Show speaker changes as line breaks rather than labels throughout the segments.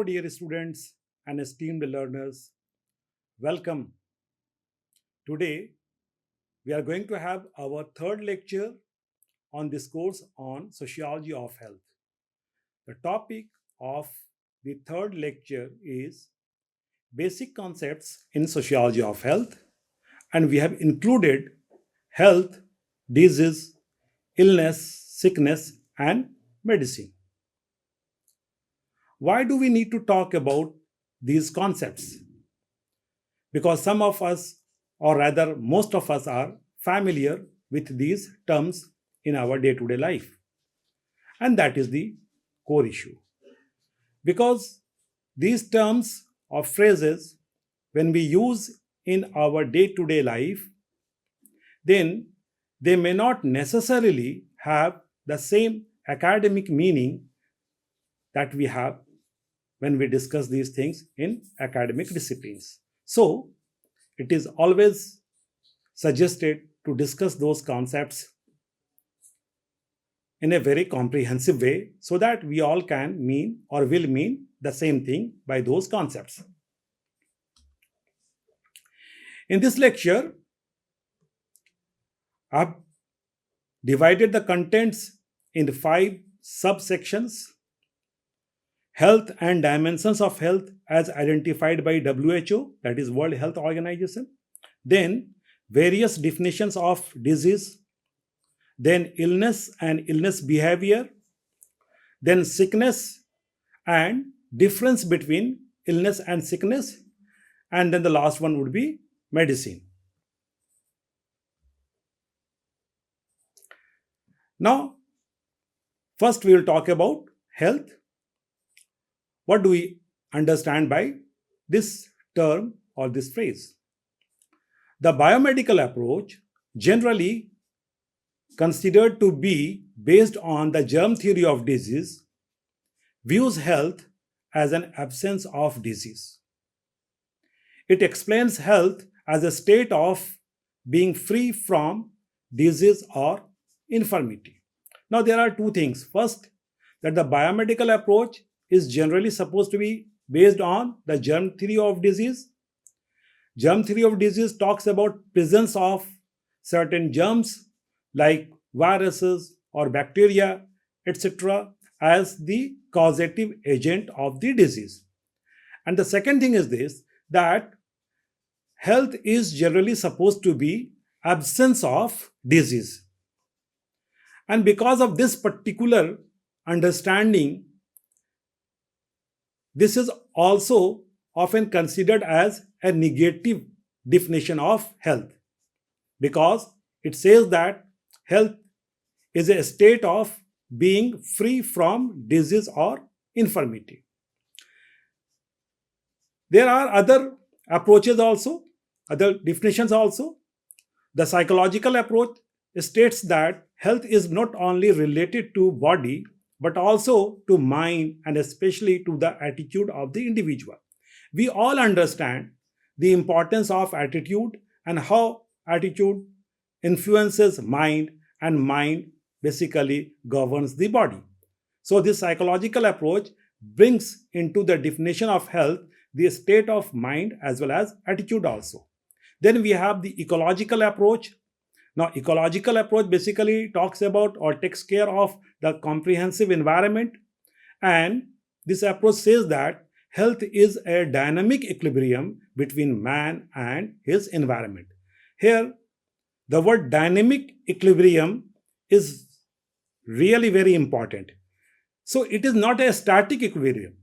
dear students and esteemed learners. Welcome. Today, we are going to have our third lecture on this course on Sociology of Health. The topic of the third lecture is Basic Concepts in Sociology of Health, and we have included health, disease, illness, sickness, and medicine. Why do we need to talk about these concepts? Because some of us, or rather most of us, are familiar with these terms in our day to day life. And that is the core issue. Because these terms or phrases, when we use in our day to day life, then they may not necessarily have the same academic meaning that we have when we discuss these things in academic disciplines. So, it is always suggested to discuss those concepts in a very comprehensive way so that we all can mean or will mean the same thing by those concepts. In this lecture, I've divided the contents in 5 subsections: health and dimensions of health as identified by WHO, that is World Health Organization, then various definitions of disease, then illness and illness behavior, then sickness and difference between illness and sickness, and then the last one would be medicine. Now, first we will talk about health. What do we understand by this term or this phrase? The biomedical approach, generally considered to be based on the germ theory of disease, views health as an absence of disease. It explains health as a state of being free from disease or infirmity. Now, there are two things. First, that the biomedical approach is generally supposed to be based on the germ theory of disease. Germ theory of disease talks about presence of certain germs like viruses or bacteria, etc., as the causative agent of the disease. And the second thing is this, that health is generally supposed to be absence of disease. And because of this particular understanding, this is also often considered as a negative definition of health, because it says that health is a state of being free from disease or infirmity. There are other approaches also, other definitions also. The psychological approach states that health is not only related to body but also to mind and especially to the attitude of the individual. We all understand the importance of attitude and how attitude influences mind, and mind basically governs the body. So this psychological approach brings into the definition of health the state of mind as well as attitude also. Then we have the ecological approach. Now, ecological approach basically talks about or takes care of the comprehensive environment, and this approach says that health is a dynamic equilibrium between man and his environment. Here, the word dynamic equilibrium is really very important. So, it is not a static equilibrium.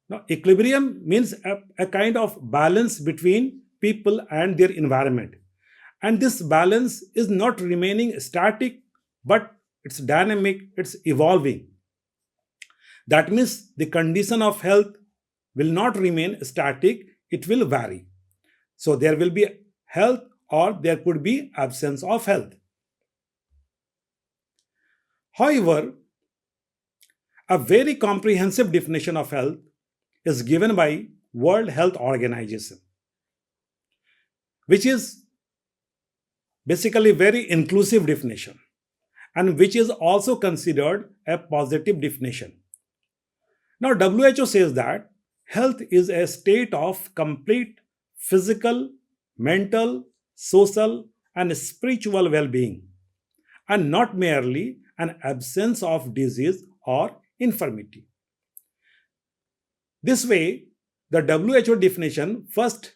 Now, equilibrium means a kind of balance between people and their environment. And this balance is not remaining static, but it's dynamic, it's evolving. That means the condition of health will not remain static, it will vary. So there will be health or there could be absence of health. However, a very comprehensive definition of health is given by World Health Organization, which is basically very inclusive definition and which is also considered a positive definition. Now, WHO says that health is a state of complete physical, mental, social, and spiritual well being, and not merely an absence of disease or infirmity. This way, the WHO definition first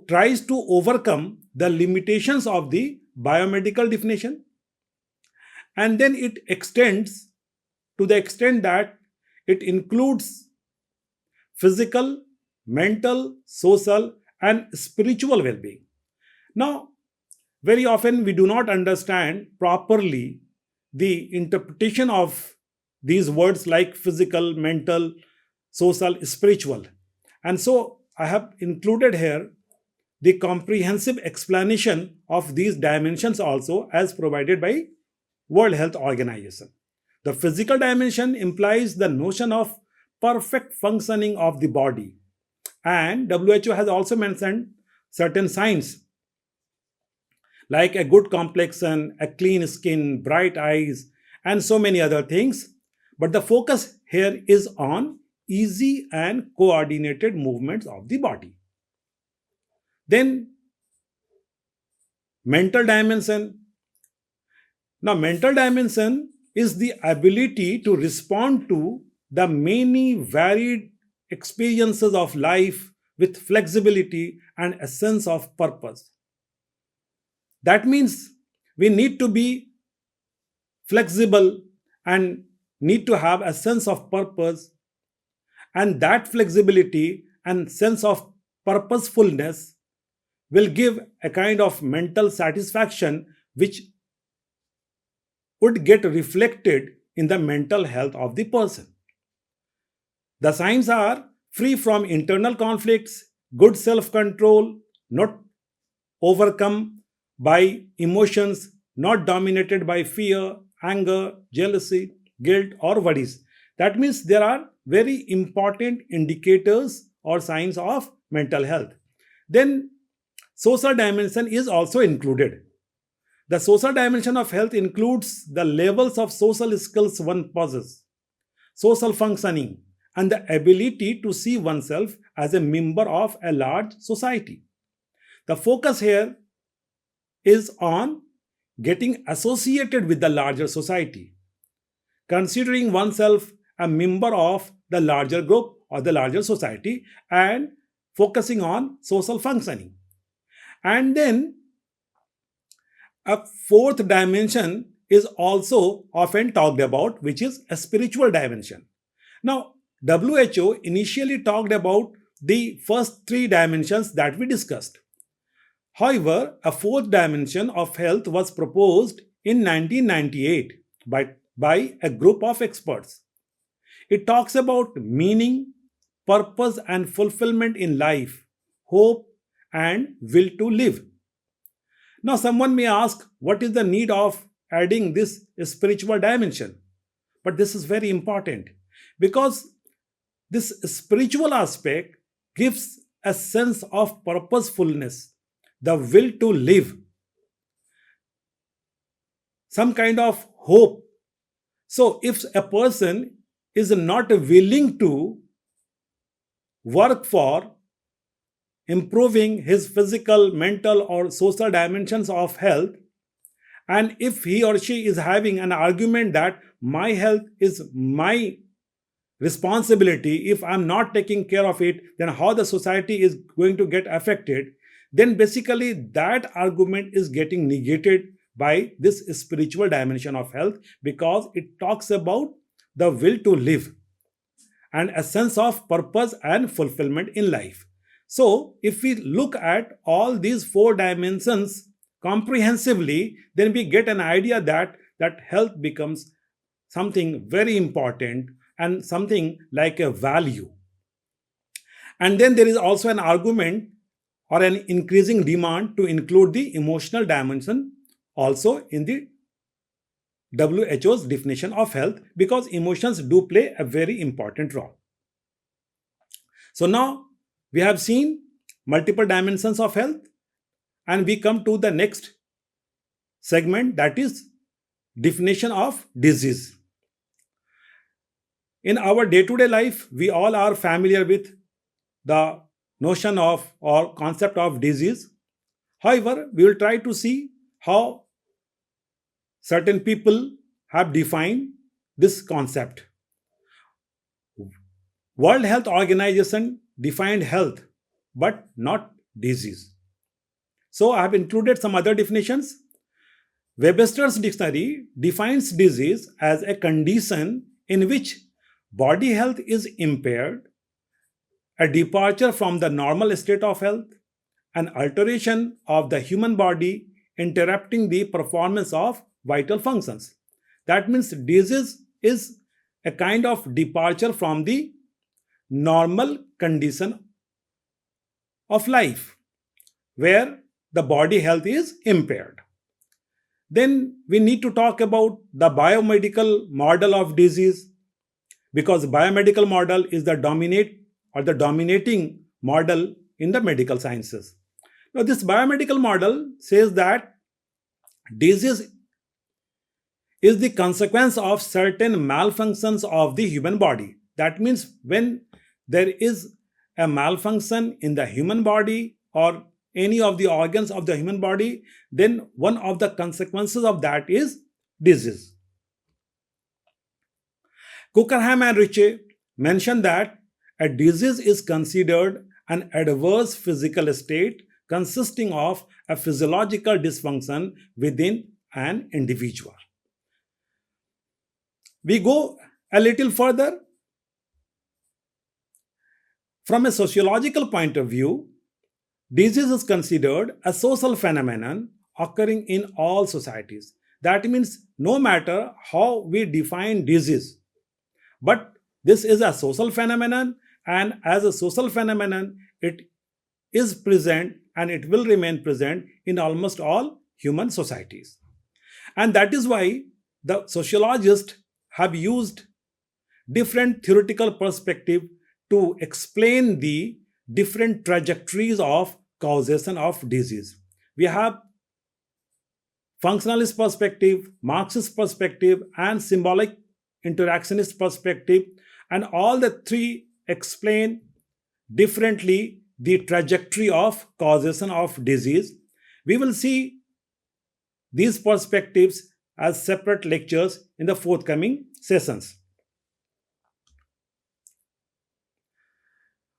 tries to overcome the limitations of the biomedical definition, and then it extends to the extent that it includes physical, mental, social, and spiritual well being. Now, very often we do not understand properly the interpretation of these words like physical, mental, social, spiritual. And so I have included here the comprehensive explanation of these dimensions also as provided by World Health Organization. The physical dimension implies the notion of perfect functioning of the body. And WHO has also mentioned certain signs like a good complexion, a clean skin, bright eyes, and so many other things. But the focus here is on easy and coordinated movements of the body. Then, mental dimension. Now, mental dimension is the ability to respond to the many varied experiences of life with flexibility and a sense of purpose. That means we need to be flexible and need to have a sense of purpose, and that flexibility and sense of purposefulness will give a kind of mental satisfaction which would get reflected in the mental health of the person. The signs are free from internal conflicts, good self control, not overcome by emotions, not dominated by fear, anger, jealousy, guilt, or worries. That means there are very important indicators or signs of mental health. Then, social dimension is also included. The social dimension of health includes the levels of social skills one possesses, social functioning, and the ability to see oneself as a member of a large society. The focus here is on getting associated with the larger society, considering oneself a member of the larger group or the larger society, and focusing on social functioning. And then a fourth dimension is also often talked about, which is a spiritual dimension. Now, WHO initially talked about the first three dimensions that we discussed. However, a fourth dimension of health was proposed in 1998 by a group of experts. It talks about meaning, purpose, and fulfillment in life, hope, and will to live. Now, someone may ask, what is the need of adding this spiritual dimension? But this is very important because this spiritual aspect gives a sense of purposefulness, the will to live, some kind of hope. So, if a person is not willing to work for improving his physical, mental, or social dimensions of health, and if he or she is having an argument that my health is my responsibility, if I'm not taking care of it, then how the society is going to get affected, then basically that argument is getting negated by this spiritual dimension of health, because it talks about the will to live and a sense of purpose and fulfillment in life. So, if we look at all these four dimensions comprehensively, then we get an idea that health becomes something very important and something like a value. And then there is also an argument or an increasing demand to include the emotional dimension also in the WHO's definition of health, because emotions do play a very important role. So now we have seen multiple dimensions of health, and we come to the next segment, that is definition of disease. In our day to day life, we all are familiar with the notion of or concept of disease. However, we will try to see how certain people have defined this concept. World Health Organization defined health but not disease. So I have included some other definitions. Webster's dictionary defines disease as a condition in which body health is impaired, a departure from the normal state of health, an alteration of the human body interrupting the performance of vital functions. That means disease is a kind of departure from the normal condition of life where the body health is impaired. Then we need to talk about the biomedical model of disease, because biomedical model is the dominating model in the medical sciences. Now this biomedical model says that disease is the consequence of certain malfunctions of the human body. That means when there is a malfunction in the human body or any of the organs of the human body, then one of the consequences of that is disease. Cookerham and Ritchie mention that a disease is considered an adverse physical state consisting of a physiological dysfunction within an individual. We go a little further. From a sociological point of view, disease is considered a social phenomenon occurring in all societies. That means no matter how we define disease, but this is a social phenomenon, and as a social phenomenon, it is present and it will remain present in almost all human societies. And that is why the sociologists have used different theoretical perspective to explain the different trajectories of causation of disease. We have functionalist perspective, Marxist perspective, and symbolic interactionist perspective, and all the three explain differently the trajectory of causation of disease. We will see these perspectives as separate lectures in the forthcoming sessions.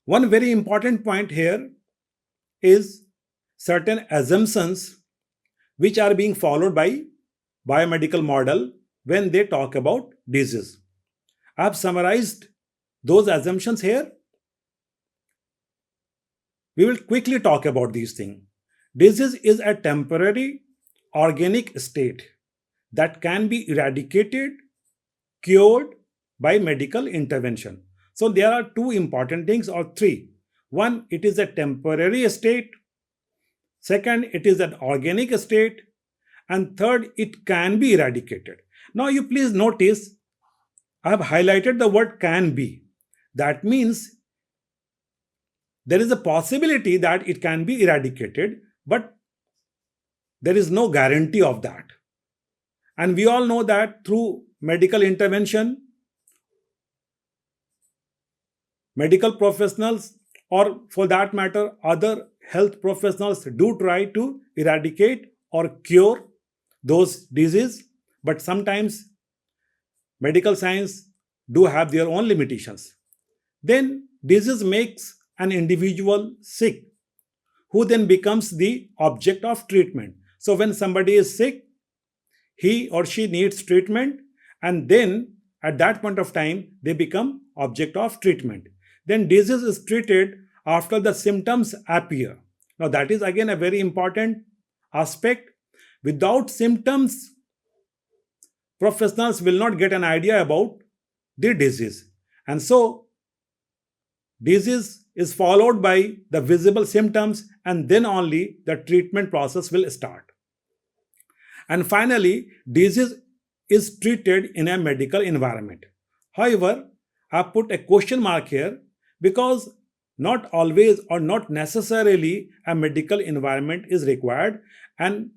One very important point here is certain assumptions which are being followed by biomedical model when they talk about disease. I have summarized those assumptions here. We will quickly talk about these things. Disease is a temporary organic state that can be eradicated, cured by medical intervention. So there are two important things, or three. One, it is a temporary state. Second, it is an organic state. And third, it can be eradicated. Now you please notice, I have highlighted the word can be. That means there is a possibility that it can be eradicated, but there is no guarantee of that. And we all know that through medical intervention, medical professionals, or for that matter, other health professionals do try to eradicate or cure those diseases, but sometimes medical science do have their own limitations. Then disease makes an individual sick, who then becomes the object of treatment. So when somebody is sick, he or she needs treatment, and then at that point of time, they become object of treatment. Then disease is treated after the symptoms appear. Now that is again a very important aspect. Without symptoms, professionals will not get an idea about the disease. And so disease is followed by the visible symptoms, and then only the treatment process will start. And finally, disease is treated in a medical environment. However, I put a question mark here, because not always or not necessarily a medical environment is required. And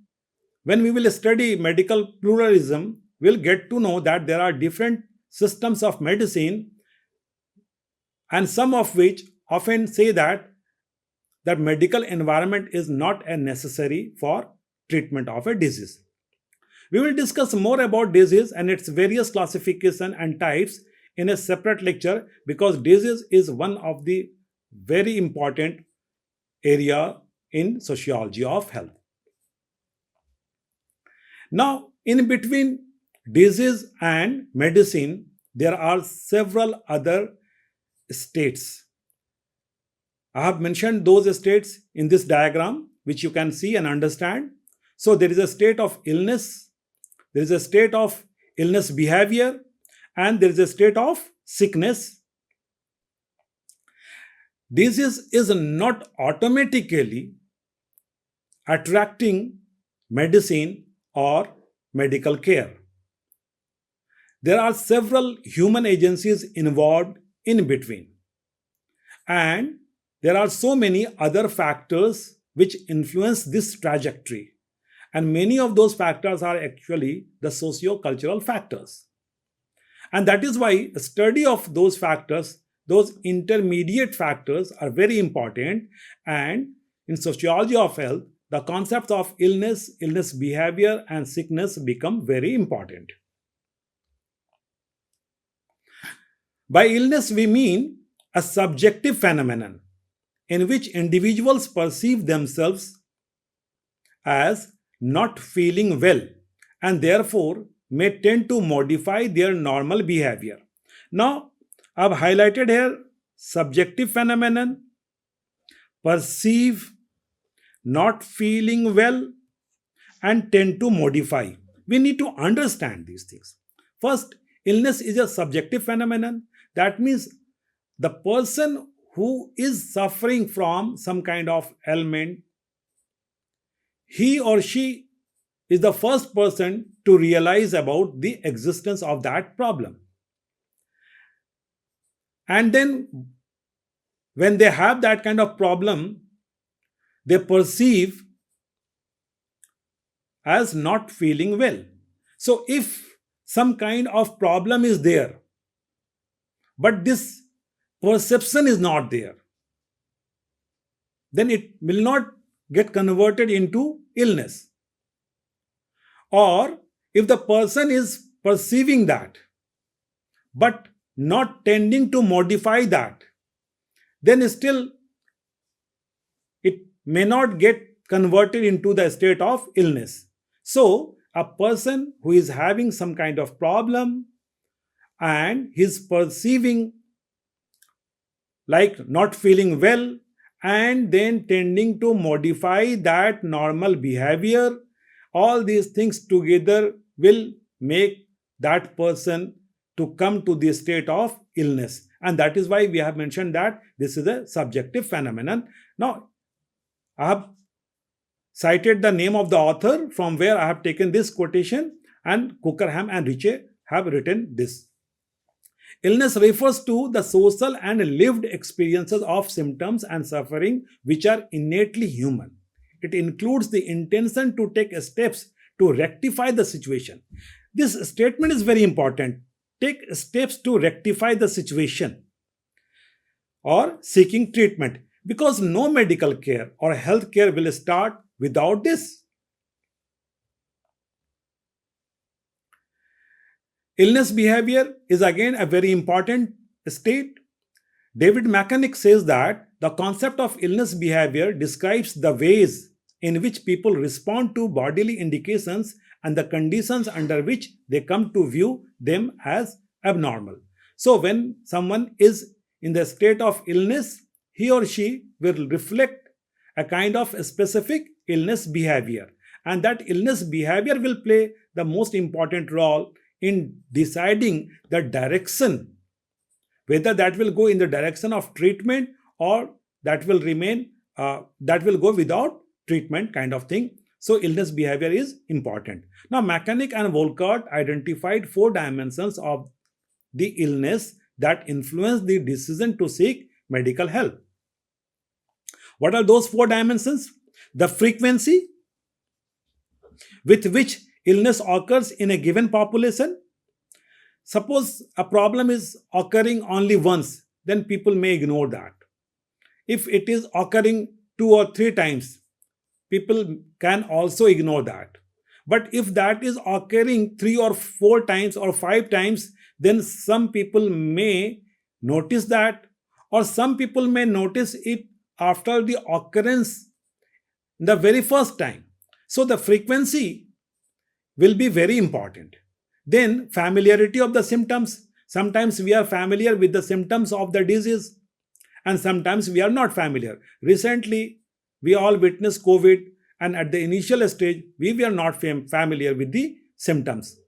when we will study medical pluralism, we'll get to know that there are different systems of medicine and some of which often say that the medical environment is not a necessary for treatment of a disease. We will discuss more about disease and its various classification and types in a separate lecture, because disease is one of the very important area in sociology of health. Now, in between disease and medicine, there are several other states. I have mentioned those states in this diagram, which you can see and understand. So, there is a state of illness, there is a state of illness behavior, and there is a state of sickness. Disease is not automatically attracting medicine or medical care. There are several human agencies involved in between, and there are so many other factors which influence this trajectory, and many of those factors are actually the socio-cultural factors. And that is why a study of those factors, those intermediate factors, are very important. And in sociology of health, the concepts of illness, illness behavior, and sickness become very important. By illness, we mean a subjective phenomenon in which individuals perceive themselves as not feeling well and therefore may tend to modify their normal behavior. Now, I've highlighted here subjective phenomenon, perceive, not feeling well, and tend to modify. We need to understand these things. First, illness is a subjective phenomenon. That means the person who is suffering from some kind of ailment, he or she is the first person to realize about the existence of that problem. And then when they have that kind of problem, they perceive as not feeling well. So if some kind of problem is there, but this perception is not there, then it will not get converted into illness. Or if the person is perceiving that, but not tending to modify that, then still it may not get converted into the state of illness. So, a person who is having some kind of problem and is perceiving like not feeling well and then tending to modify that normal behavior, all these things together will make that person to come to the state of illness. And that is why we have mentioned that this is a subjective phenomenon. Now, I have cited the name of the author from where I have taken this quotation, and Cookerham and Ritchie have written this. Illness refers to the social and lived experiences of symptoms and suffering which are innately human. It includes the intention to take steps to rectify the situation. This statement is very important. Take steps to rectify the situation or seeking treatment, because no medical care or health care will start without this. Illness behavior is again a very important state. David McCannick says that the concept of illness behavior describes the ways in which people respond to bodily indications and the conditions under which they come to view them as abnormal. So, when someone is in the state of illness, he or she will reflect a kind of a specific illness behavior, and that illness behavior will play the most important role in deciding the direction, whether that will go in the direction of treatment or that will remain, that will go without treatment kind of thing. So illness behavior is important. Now, McCannick and Volkart identified 4 dimensions of the illness that influence the decision to seek medical help. What are those 4 dimensions? The frequency with which illness occurs in a given population. Suppose a problem is occurring only once, then people may ignore that. If it is occurring 2 or 3 times, people can also ignore that. But if that is occurring 3 or 4 times or 5 times, then some people may notice that, or some people may notice it after the occurrence the very first time. So the frequency will be very important. Then, familiarity of the symptoms. Sometimes we are familiar with the symptoms of the disease, and sometimes we are not familiar. Recently, we all witnessed COVID, and at the initial stage, we were not familiar with the symptoms.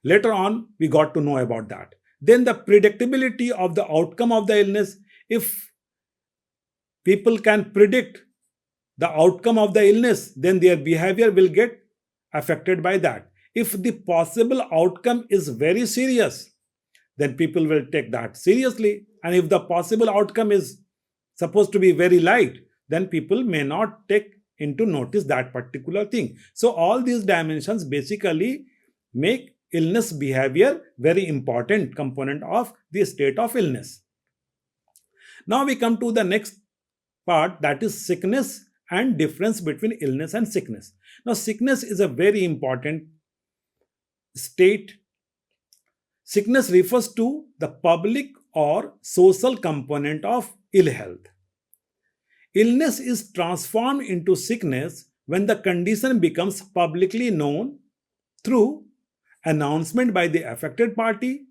Later on, we got to know about that. Then, the predictability of the outcome of the illness. If people can predict the outcome of the illness, then their behavior will get affected by that. If the possible outcome is very serious, then people will take that seriously. And if the possible outcome is supposed to be very light, then people may not take into notice that particular thing. So all these dimensions basically make illness behavior very important component of the state of illness. Now we come to the next part, that is sickness and difference between illness and sickness. Now sickness is a very important state. Sickness refers to the public or social component of ill health. Illness is transformed into sickness when the condition becomes publicly known through announcement by the affected party,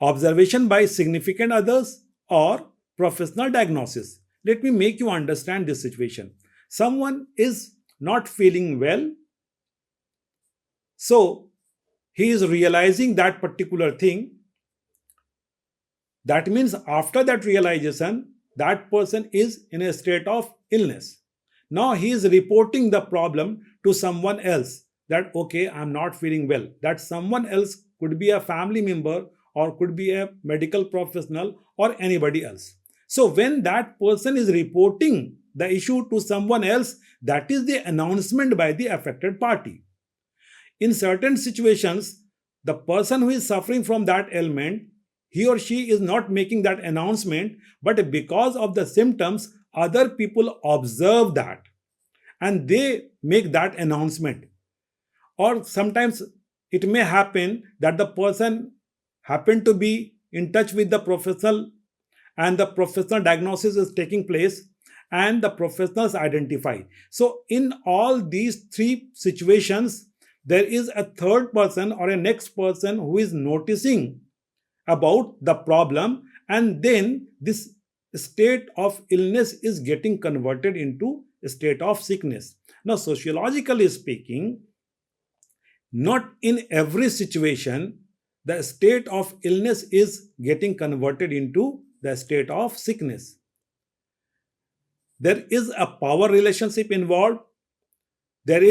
observation by significant others, or professional diagnosis. Let me make you understand this situation. Someone is not feeling well, so he is realizing that particular thing. That means after that realization, that person is in a state of illness. Now he is reporting the problem to someone else that, okay, I'm not feeling well. That someone else could be a family member or could be a medical professional or anybody else. So when that person is reporting the issue to someone else, that is the announcement by the affected party. In certain situations, the person who is suffering from that ailment, he or she is not making that announcement, but because of the symptoms, other people observe that and they make that announcement. Or sometimes it may happen that the person happened to be in touch with the professional and the professional diagnosis is taking place and the professionals identify. So in all these three situations, there is a third person or a next person who is noticing about the problem, and then this state of illness is getting converted into a state of sickness. Now, sociologically speaking, not in every situation the state of illness is getting converted into the state of sickness. There is a power relationship involved. There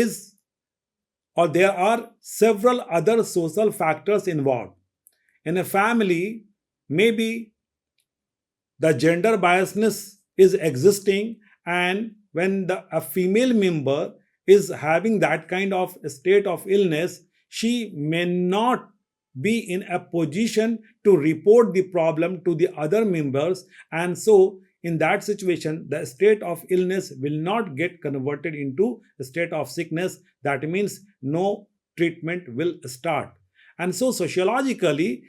are several other social factors involved. In a family, maybe the gender biasness is existing, and when a female member is having that kind of state of illness, she may not be in a position to report the problem to the other members, and so in that situation the state of illness will not get converted into a state of sickness. That means no treatment will start. And so sociologically,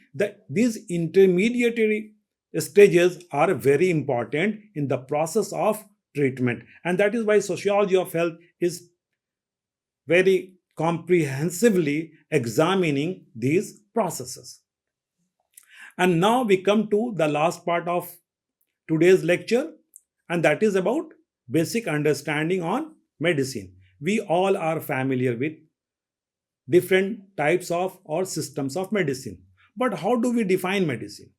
these intermediary stages are very important in the process of treatment, and that is why sociology of health is very comprehensively examining these processes. And now we come to the last part of today's lecture, and that is about basic understanding on medicine. We all are familiar with different types of or systems of medicine. But how do we define medicine?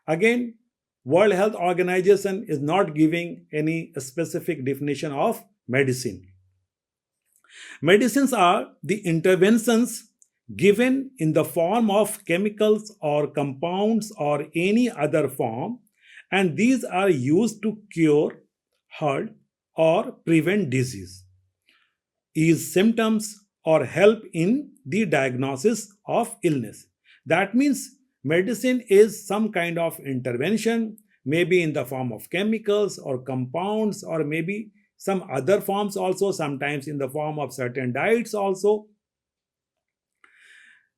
Again, World Health Organization is not giving any specific definition of medicine. Medicines are the interventions given in the form of chemicals or compounds or any other form, and these are used to cure, hurt, or prevent disease, ease symptoms, or help in the diagnosis of illness. That means Medicine is some kind of intervention, maybe in the form of chemicals or compounds, or maybe some other forms also, sometimes in the form of certain diets also,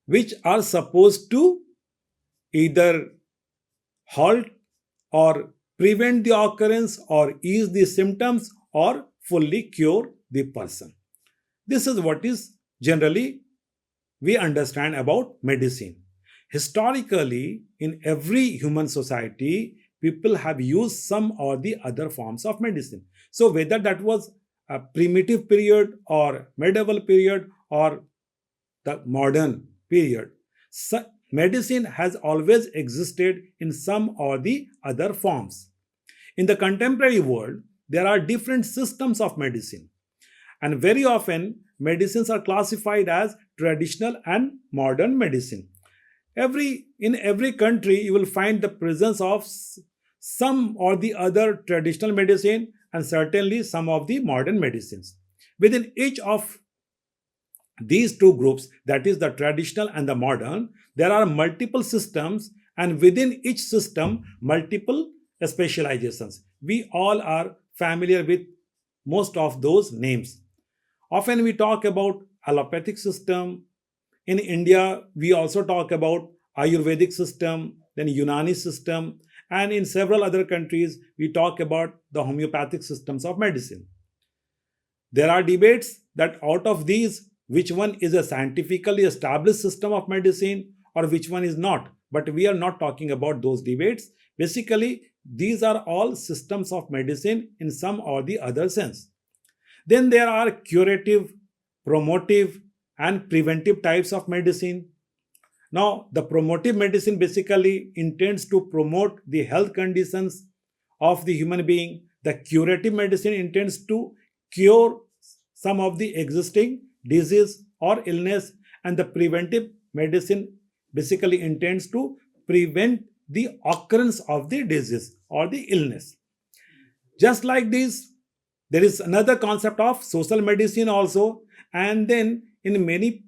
which are supposed to either halt or prevent the occurrence or ease the symptoms or fully cure the person. This is what is generally we understand about medicine. Historically, in every human society, people have used some or the other forms of medicine. So, whether that was a primitive period or medieval period or the modern period, medicine has always existed in some or the other forms. In the contemporary world, there are different systems of medicine, and very often medicines are classified as traditional and modern medicine. In every country you will find the presence of some or the other traditional medicine and certainly some of the modern medicines. Within each of these two groups, that is the traditional and the modern, there are multiple systems, and within each system multiple specializations. We all are familiar with most of those names. Often we talk about allopathic system. In India, we also talk about Ayurvedic system, then Unani system, and in several other countries, we talk about the homeopathic systems of medicine. There are debates that out of these, which one is a scientifically established system of medicine or which one is not. But we are not talking about those debates. Basically, these are all systems of medicine in some or the other sense. Then there are curative, promotive, and preventive types of medicine. Now, the promotive medicine basically intends to promote the health conditions of the human being. The curative medicine intends to cure some of the existing disease or illness, and the preventive medicine basically intends to prevent the occurrence of the disease or the illness. Just like this, there is another concept of social medicine also, and then in many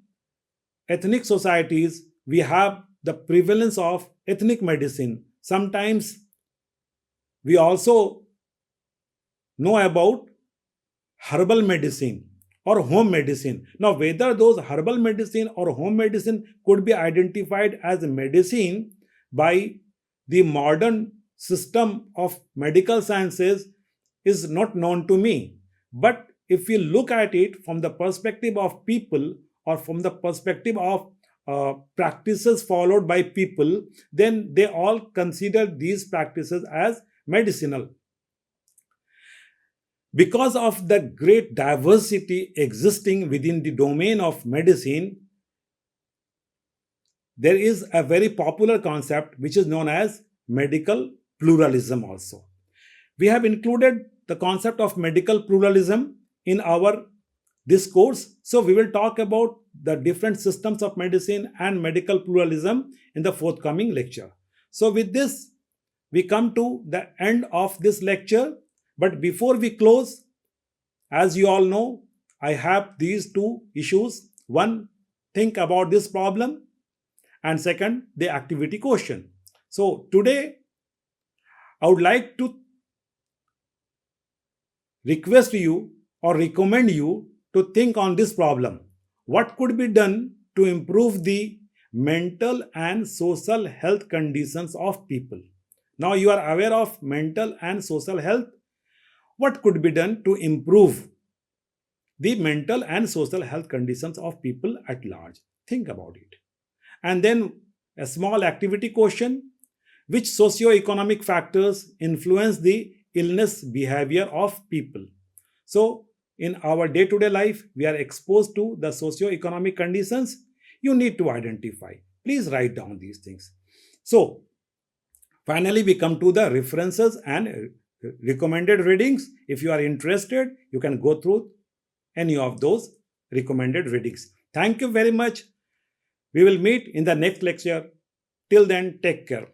ethnic societies we have the prevalence of ethnic medicine. Sometimes we also know about herbal medicine or home medicine. Now, whether those herbal medicine or home medicine could be identified as medicine by the modern system of medical sciences is not known to me. But if we look at it from the perspective of people or from the perspective of practices followed by people, then they all consider these practices as medicinal. Because of the great diversity existing within the domain of medicine, there is a very popular concept which is known as medical pluralism also. We have included the concept of medical pluralism in our this course. So we will talk about the different systems of medicine and medical pluralism in the forthcoming lecture. So with this, we come to the end of this lecture. But before we close, as you all know, I have these two issues. One, think about this problem, and second, the activity question. So today, I would like to request you or recommend you to think on this problem. What could be done to improve the mental and social health conditions of people? Now you are aware of mental and social health. What could be done to improve the mental and social health conditions of people at large? Think about it. And then a small activity question: which socio-economic factors influence the illness behavior of people? So, in our day-to-day life, we are exposed to the socio-economic conditions. You need to identify. Please write down these things. So, finally, we come to the references and recommended readings. If you are interested, you can go through any of those recommended readings. Thank you very much. We will meet in the next lecture. Till then, take care.